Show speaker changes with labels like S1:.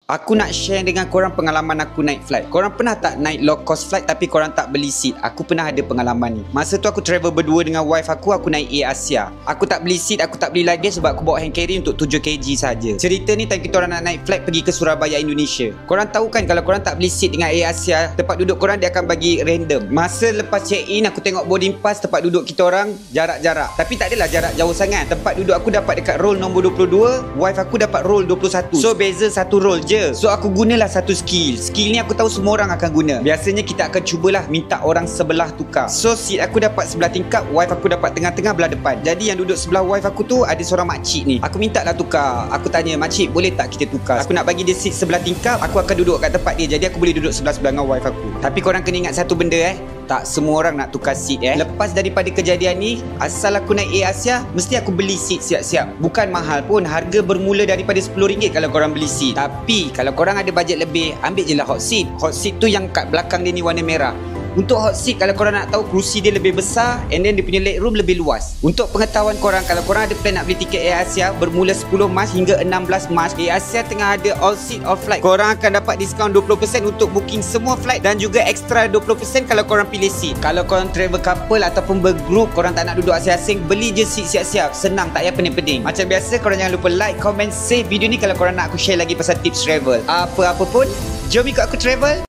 S1: Aku nak share dengan korang pengalaman aku naik flight. Korang pernah tak naik low cost flight tapi korang tak beli seat? Aku pernah ada pengalaman ni. Masa tu aku travel berdua dengan wife aku naik Air Asia. Aku tak beli seat, aku tak beli luggage sebab aku bawa hand carry untuk 7 kg saja. Cerita ni time kita orang nak naik flight pergi ke Surabaya, Indonesia. Korang tahu kan kalau korang tak beli seat dengan Air Asia, tempat duduk korang dia akan bagi random. Masa lepas check in, aku tengok boarding pass tempat duduk kita orang jarak-jarak. Tapi tak adalah jarak jauh sangat. Tempat duduk aku dapat dekat roll nombor 22, wife aku dapat roll 21. So beza satu roll je. So aku gunalah satu skill. Skill ni aku tahu semua orang akan guna. Biasanya kita akan cubalah minta orang sebelah tukar. So seat aku dapat sebelah tingkap, wife aku dapat tengah-tengah belah depan. Jadi yang duduk sebelah wife aku tu ada seorang makcik ni. Aku minta lah tukar. Aku tanya, "Makcik, boleh tak kita tukar? Aku nak bagi dia seat sebelah tingkap, aku akan duduk kat tempat dia. Jadi aku boleh duduk sebelah-sebelah dengan wife aku." Tapi korang kena ingat satu benda tak semua orang nak tukar seat Lepas daripada kejadian ni, asal aku naik Air Asia, mesti aku beli seat siap-siap. Bukan mahal pun, harga bermula daripada RM10 kalau korang beli seat. Tapi kalau korang ada bajet lebih, ambil je lah hot seat. Hot seat tu yang kat belakang dia ni warna merah. Untuk hot seat, kalau korang nak tahu, kerusi dia lebih besar and then dia punya leg room lebih luas. Untuk pengetahuan korang, kalau korang ada plan nak beli tiket Air Asia bermula 10 Mac hingga 16 Mac, Air Asia tengah ada all seat all flight. Korang akan dapat diskaun 20% untuk booking semua flight dan juga extra 20% kalau korang pilih seat. Kalau korang travel couple ataupun bergroup, korang tak nak duduk asing-asing, beli je seat siap-siap. Senang, tak payah pening-pening. Macam biasa, korang jangan lupa like, comment, save video ni kalau korang nak aku share lagi pasal tips travel. Apa-apa pun, jom ikut aku travel.